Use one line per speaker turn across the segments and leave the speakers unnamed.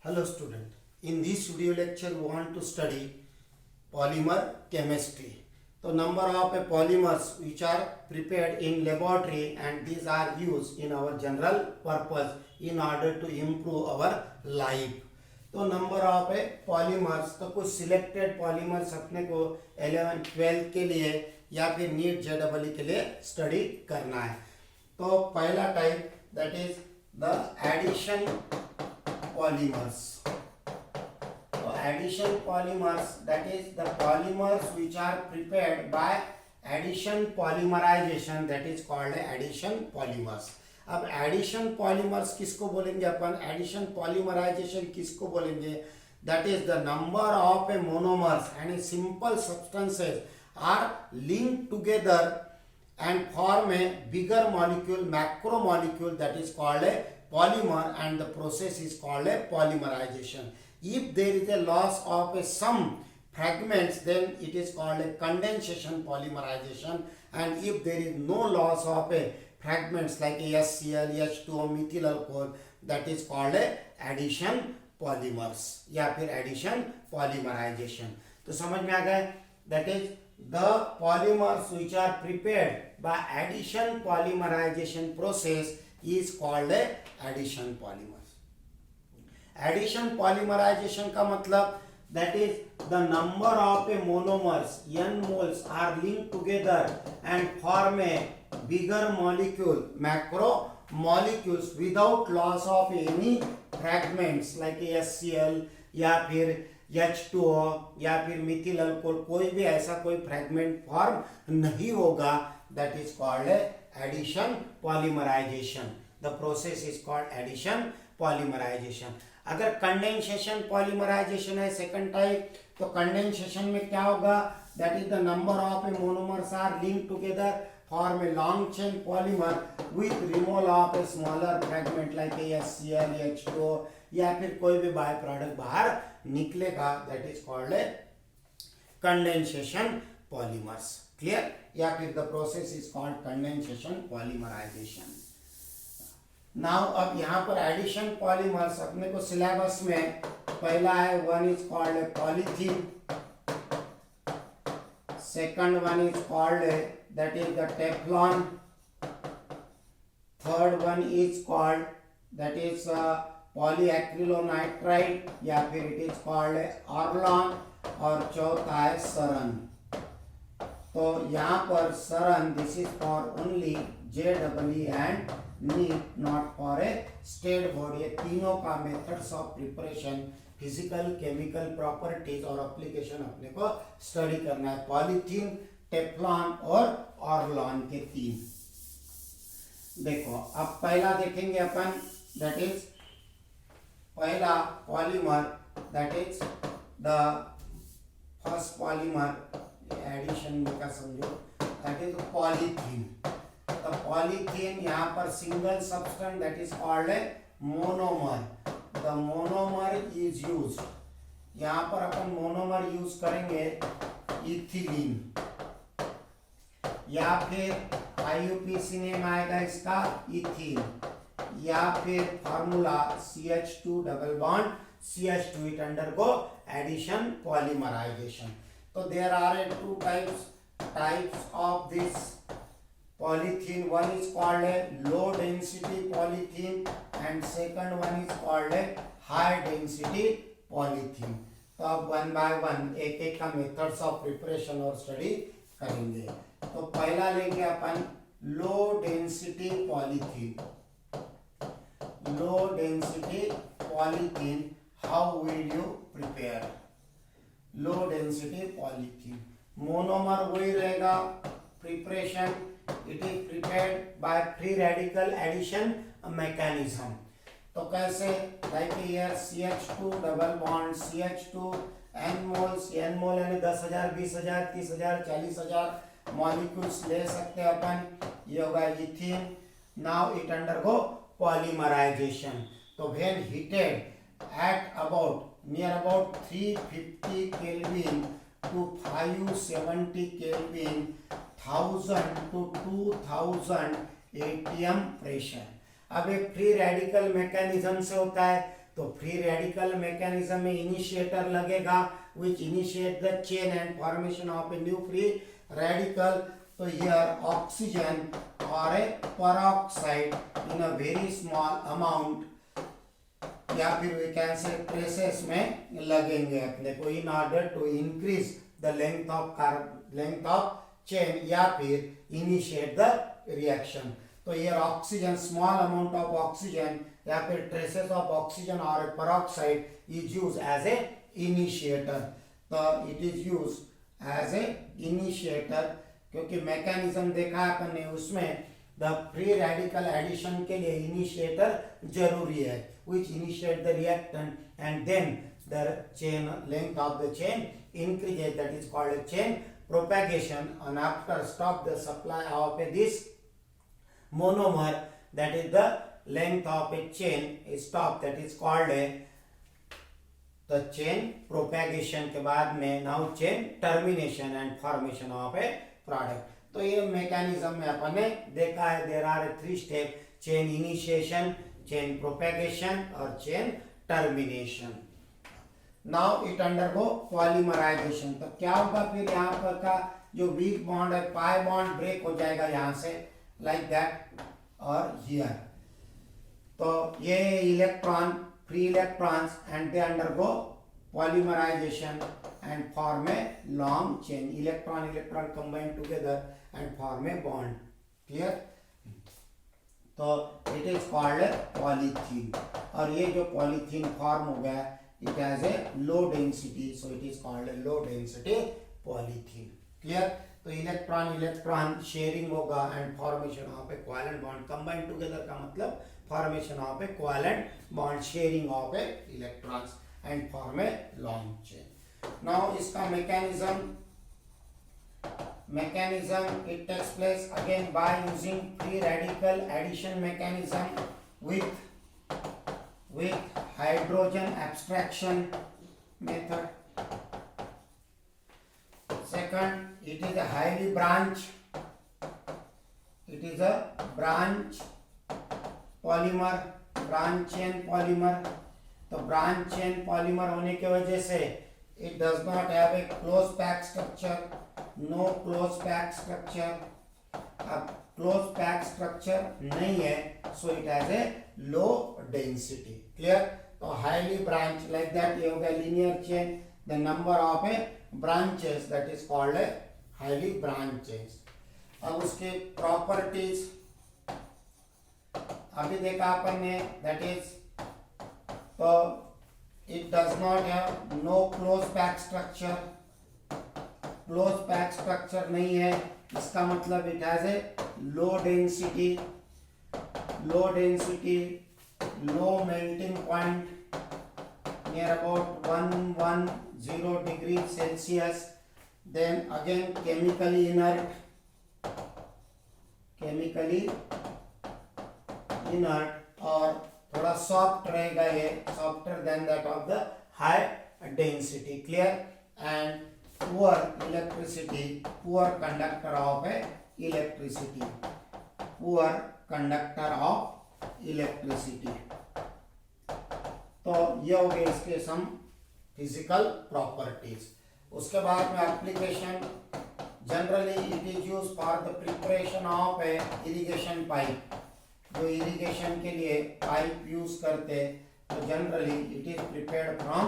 Hello student. In this video lecture we want to study polymer chemistry. So number of polymers which are prepared in laboratory and these are used in our general purpose in order to improve our life. तो number of polymers तो कुछ selected polymers अपने को 11 12 के लिए या फिर NEET जेडबल के लिए स्टडी करना है. तो पहला type that is the addition polymers. So addition polymers, that is the polymers which are prepared by addition polymerization, that is called addition polymers. अब एडिशन पॉलीमर्स किसको बोलेंगे अपन, एडिशन पॉलीमराइजेशन किसको बोलेंगे, that is the number of a monomers and simple substances are linked together and form a bigger molecule, macromolecule, that is called a polymer, and the process is called a polymerization. If there is a loss of some fragments, then it is called a condensation polymerization, and if there is no loss of a fragments like HCl, H2O, methyl alcohol, that is called a addition polymers या फिर addition polymerization. तो समझ में आ गए, that is the polymers which are prepared by addition polymerization process is called a addition polymers. Addition polymerization का मतलब that is the number of a monomers n moles are linked together and form a bigger molecule, macro molecules without loss of any fragments like HCl या फिर H2O या फिर Mithil alcohol, कोई भी ऐसा कोई फ्रैगमेंट फॉर्म नहीं होगा, that is called addition polymerisation. The process is called addition polymerisation. अगर कंडेंसेशन पॉलीमराइजेशन है सेकंड टाइप, तो कंडेंसेशन में क्या होगा, that is the number of a monomers are linked together form a long chain polymer with removal of a smaller fragment like HCl, H2O या फिर कोई भी बाय प्रोडक्ट बाहर निकलेगा, that is called condensation polymers. Clear, या फिर the process is called condensation polymerisation. Now अब यहाँ पर एडिशन पॉलीमर्स अपने को सिलेबस में पहला है, one is called polythene, second one is called that is the Teflon, third one is called that is polyacrylonitrile या फिर it is called Orlon, और चौथा है सरन. तो यहाँ पर saran this is for only JEE and NEET, not for a state board. ये तीनों का methods of preparation, physical chemical properties और एप्लीकेशन अपने को स्टडी करना है. पॉलीथीन, टेफ्लॉन और ऑर्लॉन के तीन. देखो अब पहला देखेंगे अपन, दैट इज पहला polymer, that is the first polymer addition में का समझो, दैट इज पॉलीथीन. तो पॉलीथीन यहाँ पर single substance that is called a monomer. The monomer is used, यहाँ पर अपन मोनोमर यूज करेंगे इथिलीन या फिर IUPAC नेम आएगा इसका इथीन, या फिर formula CH2 double bond CH2, it undergo addition polymerisation. तो there are two types of this polythene. One is called a low density polythene and second one is called a high density polythene. तो अब one by one एक एक का methods of preparation और study करेंगे. तो पहला लेंगे अपन low density polythene. Low density polythene, how will you prepare low density polythene. Monomer वही रहेगा, preparation it is prepared by free radical addition mechanism. तो कैसे, like here CH2 double bond CH2 n moles, n मोल यानी 10,000 20,000 30,000 40,000 molecules ले सकते हैं अपन. ये होगा ethene. Now it undergo polymerisation. तो when heated at about near about 350 Kelvin to 570 Kelvin, 1000 to 2000 atm pressure. अब एक फ्री रेडिकल मैकेनिज्म से होता है, तो फ्री रेडिकल मैकेनिज्म में इनिशिएटर लगेगा which initiate the chain and formation of a new free radical. तो here oxygen or a peroxide in a very small amount या फिर we can say traces में लगेंगे अपने को in order to increase the length of chain या फिर initiate the reaction. तो here oxygen, small amount of oxygen या फिर traces of oxygen or a peroxide is used as a initiator. तो it is used as a initiator क्योंकि mechanism देखा है अपन ने उसमें द फ्री रेडिकल एडिशन के लिए इनिशिएटर जरूरी है which initiate the reactant and then the chain length of the chain increases, that is called a chain propagation. And after stop the supply of this monomer, that is the length of a chain is stop, that is called a the chain propagation के बाद में now chain termination and formation of a product. तो ये mechanism में अपन ने देखा है there are 3 step, chain initiation, chain propagation और chain termination. Now it undergo polymerisation. तो क्या होगा फिर यहाँ पर का जो वीक बॉन्ड है पाई बॉन्ड ब्रेक हो जाएगा यहाँ से लाइक दैट और हियर. तो ये electron free electrons and they undergo polymerization and form a long chain. Electron combine together and form a bond. Clear? तो it is called a polythene. और ये जो polythene form हो गया it has a low density, so it is called a low density polythene. Clear? तो electron sharing होगा and formation of a covalent bond. Combine together का मतलब formation of a covalent bond, sharing of a electrons and form a long chain. Now इसका mechanism it takes place again by using free radical addition mechanism with hydrogen abstraction method. Second, it is a highly branch. It is a branch polymer, branch chain polymer. तो branch chain polymer होने की वजह से it does not have a close pack structure, no close pack structure. अब close pack structure नहीं है so it has a low density. Clear? तो highly branch like that ये हो गया linear chain. The number of a branches that is called a highly branches. अब उसके properties अभी देखा अपन ने दैट इज तो it does not have no close pack structure. close pack structure नहीं है इसका मतलब it has a low density, low melting point near about 110 degrees Celsius. Then again chemically inert और थोड़ा सॉफ्ट रहेगा ये, softer then that of the high density. Clear? And poor electricity, poor conductor of electricity, poor conductor of electricity. तो ये हो गए इसके some physical properties. उसके बाद में application generally it is use for the preparation of A irrigation pipe. जो irrigation के लिए पाइप यूज करते तो generally it is prepared from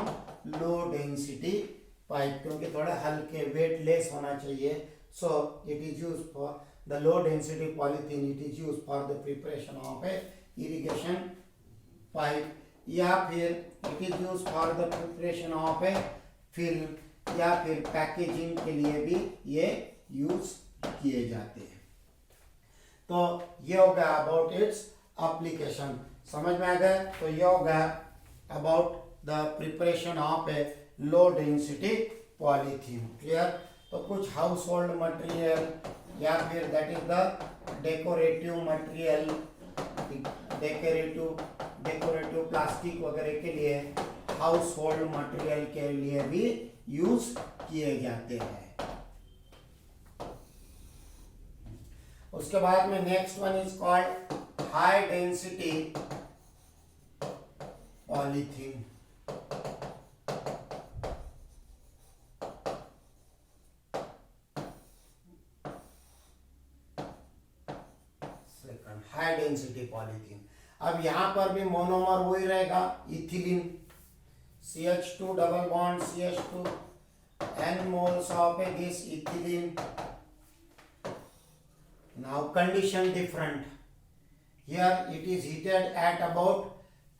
low density pipe क्योंकि थोड़े हल्के वेट लेस होना चाहिए. So it is use for the low density polythene. It is use for the preparation of A irrigation pipe या फिर it is use for the preparation of a film या फिर packaging के लिए भी ये यूज किए जाते हैं. तो ये हो गया अबाउट इट्स एप्लीकेशन. समझ में आ गया? तो ये हो गया about the preparation of A low density polythene. Clear? तो कुछ हाउस होल्ड मटेरियल या फिर that is the decorative material, decorative plastic वगैरह के लिए, हाउस होल्ड मटेरियल के लिए भी यूज किए जाते हैं. उसके बाद में next one is called high density polythene. polythene. Second high density polythene. अब यहाँ पर भी मोनोमर वही रहेगा, ethylene. CH2 double bond CH2, n moles of this ethylene. Now condition different. Here it is heated at about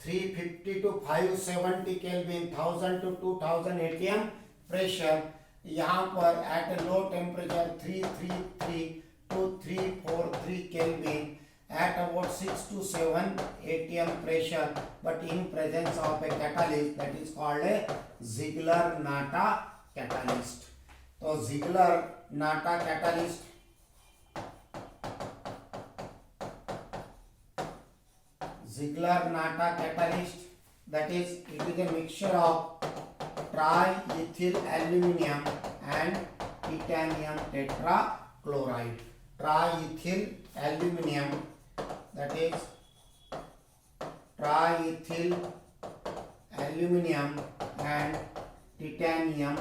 350 to 570 Kelvin, 1000 to 2000 atm pressure. यहाँ पर at a low temperature 333 to 343 Kelvin at about 6 to 7 atm pressure, but in presence of a catalyst that is called a Ziegler-Natta catalyst. तो Ziegler-Natta catalyst that is, it is a mixture of triethyl aluminum and titanium tetrachloride. Triethyl aluminum, that is triethyl aluminum and titanium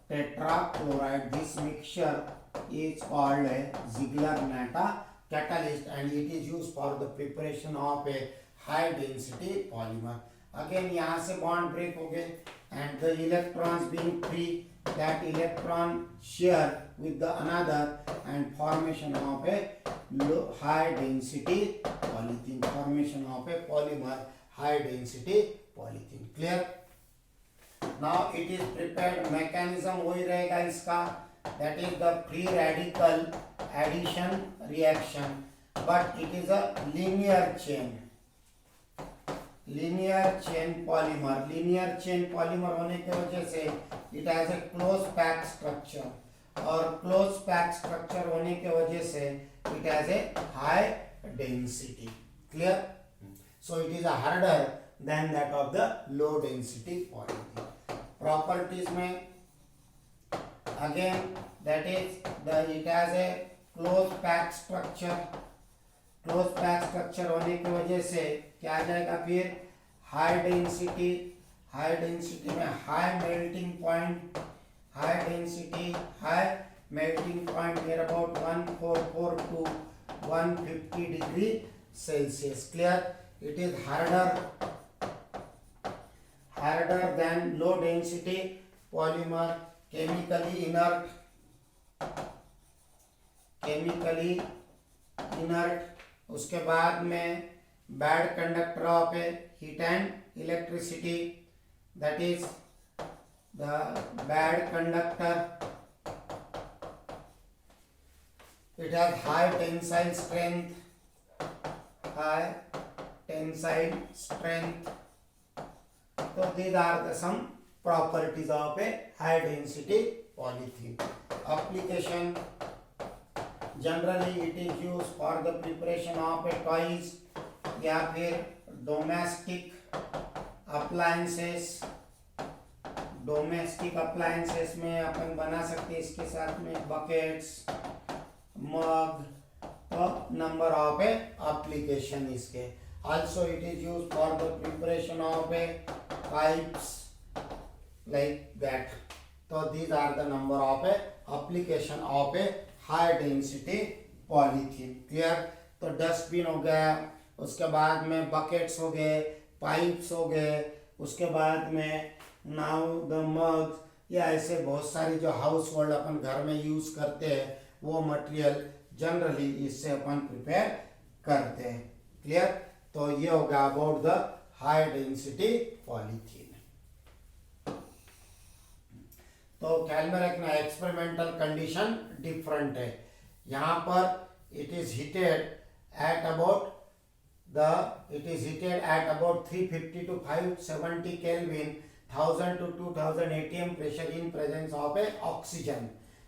tetrachloride. This mixture is called a Ziegler-Natta catalyst and it is used for the preparation of a high density polymer. Again यहाँ से bond break हो गए and the electrons being free, that electron share with the another and formation of a low high density polythene, formation of a polymer high density polythene. Clear? Now it is prepared, mechanism वही रहेगा इसका, that is the free radical addition reaction, but it is a linear chain polymer. Linear chain polymer होने की वजह से it has a close packed structure, और close packed structure होने की वजह से it has a high density. Clear? So it is a harder than that of the low density polythene. Properties में again, that is it has a close packed structure. Close pack structure होने की वजह से क्या आ जाएगा फिर high density में high melting point near about 1442 to 150 degree Celsius. Clear? It is harder than low density polymer, chemically inert. उसके बाद में bad conductor of a heat and electricity, that is the bad conductor. It has high tensile strength. तो these are the some properties of a high density polythene. Application: generally it is used for the preparation of a toys या फिर domestic appliances में अपन बना सकते हैं. इसके साथ में buckets, mug, तो number of a application इसके. Also it is used for the preparation of a pipes like that. So these are the number of a application of a high density polythene. Clear? तो dustbin हो गया, उसके बाद में buckets हो गए, pipes हो गए, उसके बाद में नाउ द मग, या ऐसे बहुत सारी जो हाउस होल्ड अपन घर में यूज करते हैं वो मटेरियल जनरली इससे अपन प्रिपेयर करते हैं. क्लियर? तो ये होगा about the high density polythene. तो ख्याल में रखना एक्सपेरिमेंटल कंडीशन डिफरेंट है. यहाँ पर it is heated at about 350 to 570 Kelvin, 1000 to 2000 atm pressure in presence of a oxygen.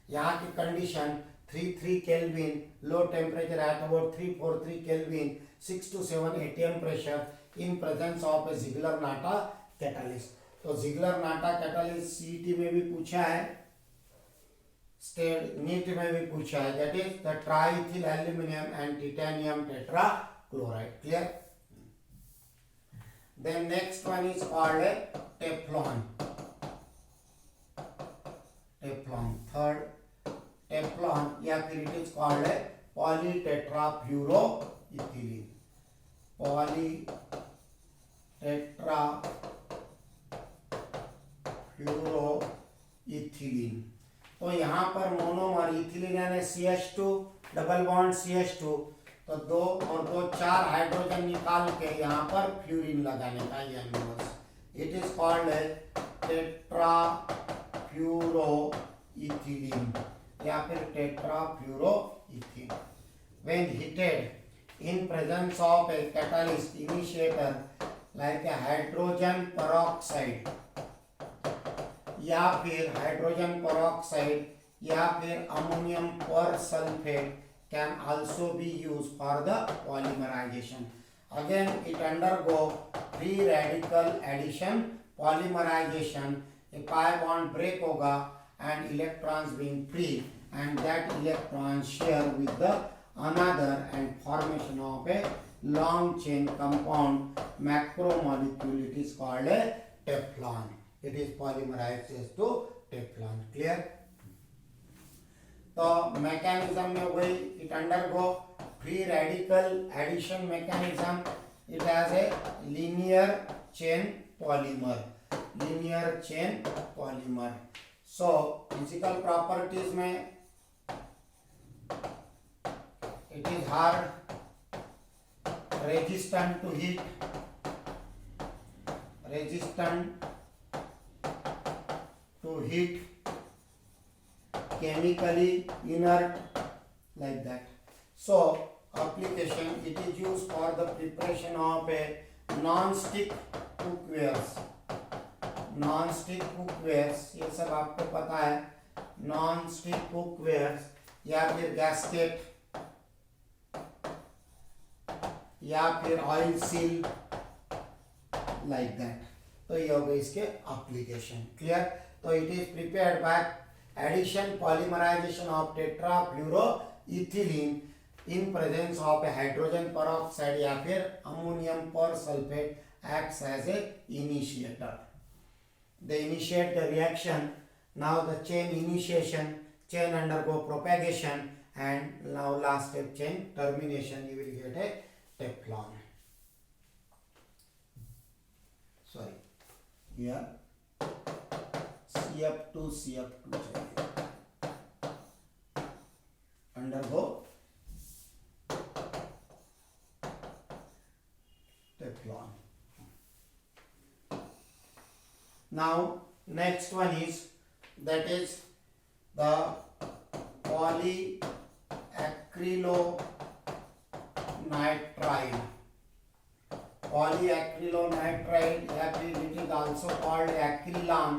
यहाँ की condition 33 Kelvin, low temperature at about 343 Kelvin, 6 to 7 atm pressure in presence of a Ziegler-Natta catalyst. तो Ziegler-Natta catalyst CET में भी पूछा है, state NEET में भी पूछा है, that is the triethyl aluminium and titanium tetrachloride. Clear? Then next one is called a Teflon. Teflon. Third, Teflon, या फिर it is called a polytetrafluoroethylene. Polytetrafluoroethylene. तो यहाँ पर मोनोमर इथिलीन यानी CH2 डबल बॉन्ड CH2, तो दो और दो चार हाइड्रोजन निकाल के यहाँ पर फ्लोरीन लगाने का ये number. It is called tetrafluoroethylene या फिर tetrafluoroethene. When heated in presence of a catalyst initiator like a hydrogen peroxide या फिर हाइड्रोजन पेरोक्साइड या फिर ammonium persulphate can also be used for the polymerization. Again it undergo free radical addition polymerization. A pi bond break होगा and electrons being free and that electrons share with the another and formation of a long chain compound macromolecule. It is called a Teflon. It is polymerized to Teflon. Clear? तो mechanism में हो गई. It undergo free radical addition mechanism. It has a linear chain polymer. So physical properties में it is hard, resistant to heat, chemically inert, like that. So application, it is used for the preparation of a non-stick cookwares. ये सब आपको पता है. non-stick cookwares या फिर gasket या फिर ऑयल सील, like that. तो ये हो गई इसके एप्लीकेशन. क्लियर? तो it is prepared by addition polymerization of tetrafluoroethylene in presence of a hydrogen peroxide या फिर ammonium persulfate acts as a initiator. They initiate the reaction. Now the chain initiation, chain undergo propagation, and now last step chain termination. You will get a Teflon. Sorry, here CF2 चाहिए. Undergo Teflon. Now next one is that is the polyacrylonitrile. Polyacrylonitrile या फिर it is also called acrylon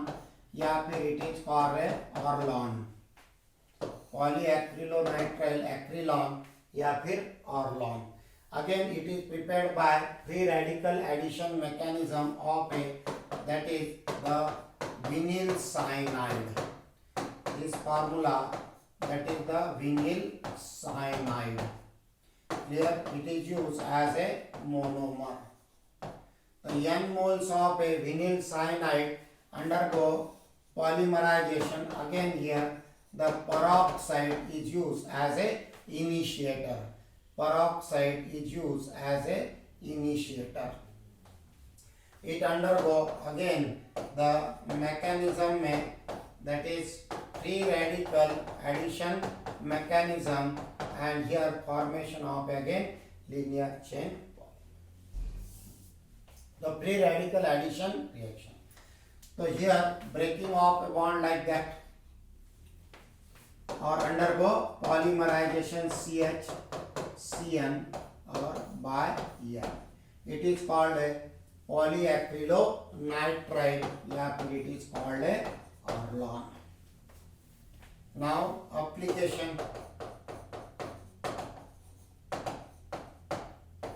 या फिर it is called orlon. Polyacrylonitrile, acrylon या फिर orlon. Again it is prepared by free radical addition mechanism of a, that is the vinyl cyanide. This formula, that is the vinyl cyanide. Here it is used as a monomer. The n moles of a vinyl cyanide undergo polymerization. Again here the peroxide is used as a initiator. It undergo again the mechanism में, that is free radical addition mechanism, and here formation of again linear chain. The free radical addition reaction. So here breaking of a bond like that or undergo polymerization CH CN or by EN. It is called a polyacrylonitrile या फिर it is called a orlon. Now application.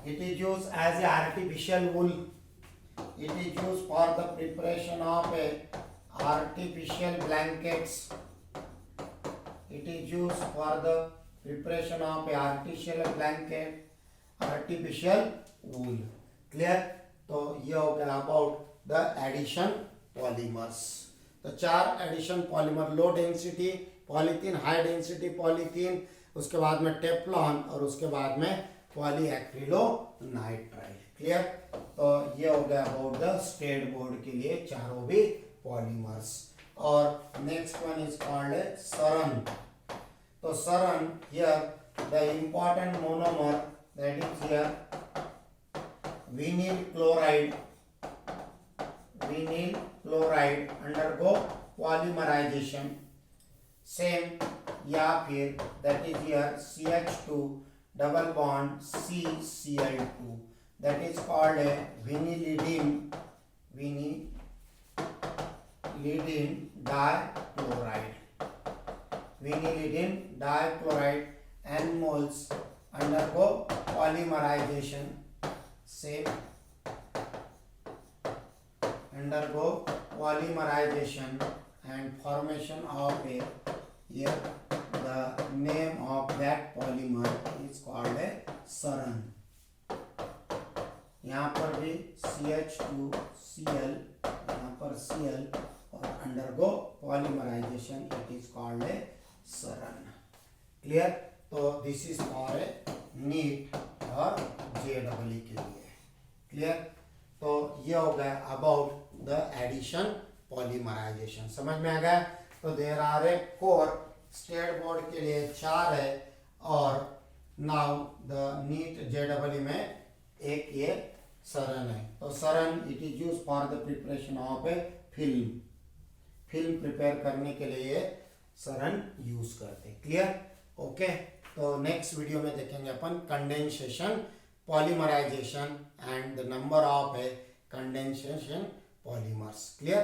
It is used as a artificial wool. It is used for the preparation of a artificial blankets. It is used for the preparation of a artificial blanket, artificial wool. Clear? तो ये हो गया about the addition polymers. तो 4 addition polymer, low density polythene, high density polythene, उसके बाद में Teflon और उसके बाद में पॉलीएक्रिलोनाइट्राइल। क्लियर? तो ये हो गया अबाउट द स्टेट बोर्ड के लिए चारों भी पॉलीमर्स। और next one is called Saran. तो Saran, here the important monomer that is here vinyl chloride undergo polymerization, same या फिर that is here CH2 double bond CCl2, that is called a vinylidene dichloride. Vinylidene dichloride n moles undergo polymerization, same undergo polymerization and formation of a, here the name of that polymer is called a saran. यहाँ पर भी CH2Cl, यहाँ पर Cl और undergo polymerization, it is called a saran. Clear? तो this is for a NEET और JEE के लिए। क्लियर? तो ये हो गया अबाउट द एडिशन पॉलीमराइजेशन। समझ में आ गया? तो there are a 4, state board के लिए 4 है और नाउ द नीट JEE में एक ये सरन है। तो Saran it is use for the preparation of a film prepare करने के लिए ये सरन यूज करते। क्लियर? ओके, तो नेक्स्ट वीडियो में देखेंगे अपन condensation, polymerisation and the number of a condensation polymers. Clear?